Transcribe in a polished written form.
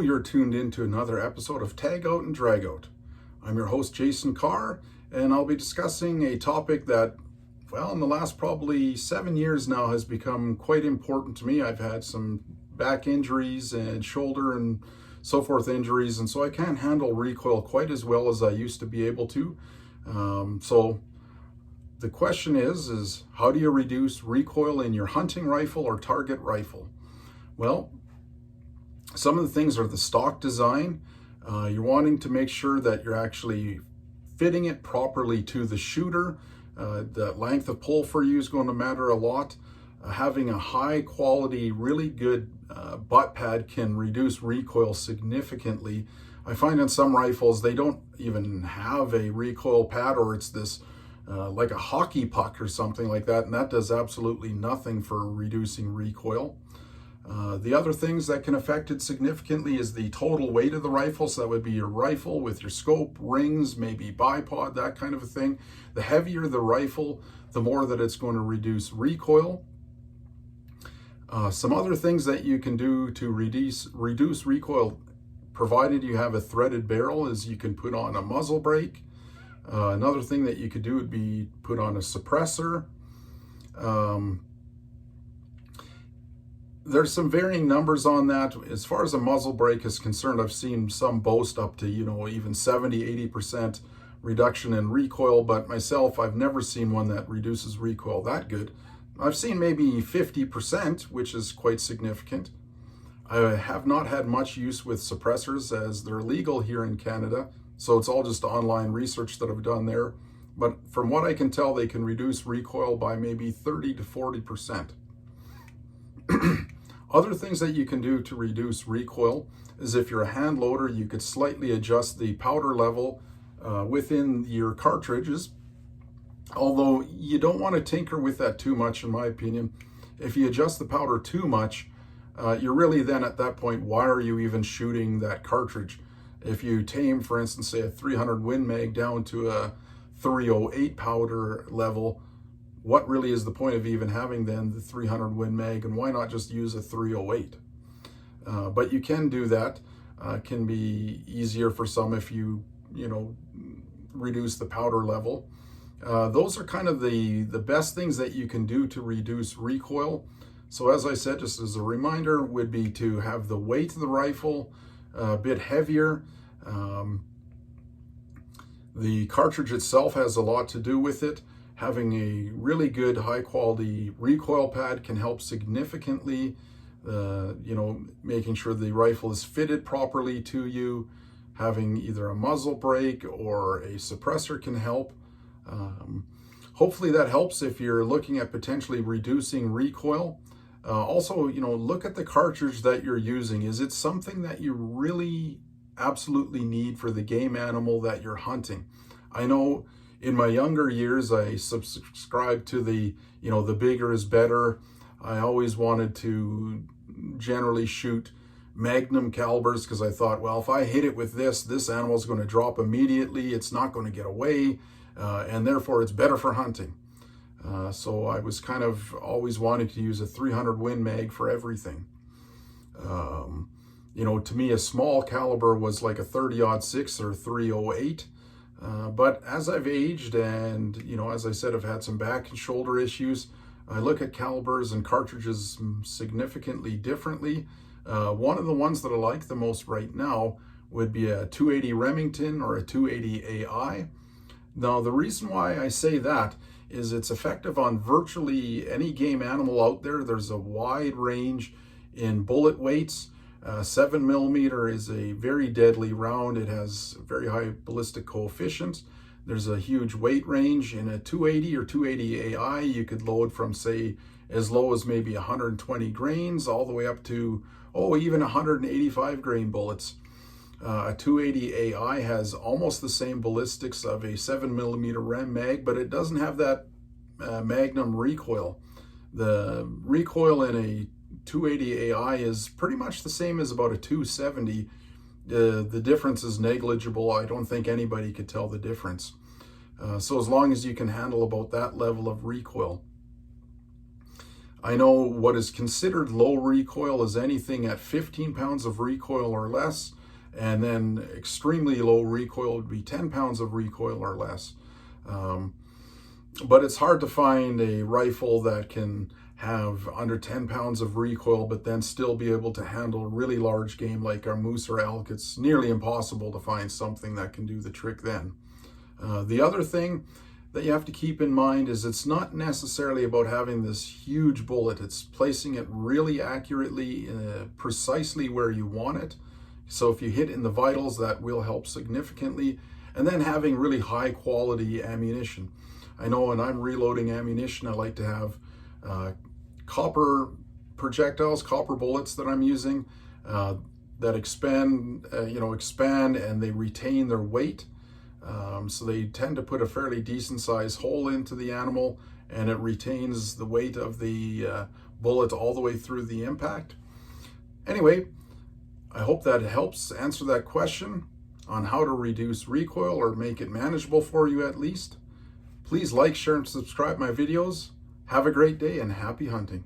you're tuned into another episode of Tag Out and Drag Out. I'm your host, Jason Carr, and I'll be discussing a topic that, well, in the last probably 7 years now has become quite important to me. I've had some back injuries and shoulder and so forth injuries, and so I can't handle recoil quite as well as I used to be able to. So the question is how do you reduce recoil in your hunting rifle or target rifle? Well, some of the things are the stock design. You're wanting to make sure that you're actually fitting it properly to the shooter. The length of pull for you is going to matter a lot. Having a high quality, really good butt pad can reduce recoil significantly. I find in some rifles they don't even have a recoil pad, or it's this like a hockey puck or something like that, and that does absolutely nothing for reducing recoil. The other things that can affect it significantly is the total weight of the rifle. So that would be your rifle with your scope, rings, maybe bipod, that kind of a thing. The heavier the rifle, the more that it's going to reduce recoil. Some other things that you can do to reduce recoil, provided you have a threaded barrel, is you can put on a muzzle brake. Another thing that you could do would be put on a suppressor. There's some varying numbers on that. As far as a muzzle brake is concerned, I've seen some boast up to, even 70-80% reduction in recoil, but myself, I've never seen one that reduces recoil that good. I've seen maybe 50%, which is quite significant. I have not had much use with suppressors as they're illegal here in Canada, so it's all just online research that I've done there. But from what I can tell, they can reduce recoil by maybe 30 to 40%. Other things that you can do to reduce recoil is, if you're a hand loader, you could slightly adjust the powder level within your cartridges. Although you don't want to tinker with that too much, in my opinion. If you adjust the powder too much, you're really then at that point, why are you even shooting that cartridge? If you tame, for instance, say a 300 Win Mag down to a 308 powder level, what really is the point of even having then the 300 Win Mag, and why not just use a 308? But you can do that. Can be easier for some if you reduce the powder level. Those are kind of the best things that you can do to reduce recoil. So as I said, just as a reminder, would be to have the weight of the rifle a bit heavier. The cartridge itself has a lot to do with it. Having a really good high quality recoil pad can help significantly, making sure the rifle is fitted properly to you. Having either a muzzle brake or a suppressor can help. Hopefully that helps if you're looking at potentially reducing recoil. Also, look at the cartridge that you're using. Is it something that you really absolutely need for the game animal that you're hunting? I know in my younger years, I subscribed to the bigger is better. I always wanted to generally shoot magnum calibers because I thought, well, if I hit it with this animal's going to drop immediately. It's not going to get away, and therefore it's better for hunting. So I was kind of always wanting to use a 300 Win Mag for everything. To me, a small caliber was like a 30-06 or 308. But as I've aged and, as I said, I've had some back and shoulder issues, I look at calibers and cartridges significantly differently. One of the ones that I like the most right now would be a 280 Remington or a 280 AI. Now, the reason why I say that is it's effective on virtually any game animal out there. There's a wide range in bullet weights. 7mm is a very deadly round. It has very high ballistic coefficient. There's a huge weight range. In a 280 or 280 AI, you could load from, say, as low as maybe 120 grains all the way up to, even 185 grain bullets. A 280 AI has almost the same ballistics of a 7mm Rem Mag, but it doesn't have that magnum recoil. The recoil in a 280 AI is pretty much the same as about a 270. The difference is negligible. I don't think anybody could tell the difference. So as long as you can handle about that level of recoil. I know what is considered low recoil is anything at 15 pounds of recoil or less, and then extremely low recoil would be 10 pounds of recoil or less. But it's hard to find a rifle that can have under 10 pounds of recoil, but then still be able to handle really large game like our moose or elk. It's nearly impossible to find something that can do the trick then. The other thing that you have to keep in mind is it's not necessarily about having this huge bullet. It's placing it really accurately, precisely where you want it. So if you hit in the vitals, that will help significantly. And then having really high quality ammunition. I know when I'm reloading ammunition, I like to have copper projectiles, copper bullets that I'm using that expand and they retain their weight. So they tend to put a fairly decent sized hole into the animal, and it retains the weight of the bullet all the way through the impact. Anyway, I hope that helps answer that question on how to reduce recoil or make it manageable for you at least. Please like, share, and subscribe my videos. Have a great day and happy hunting.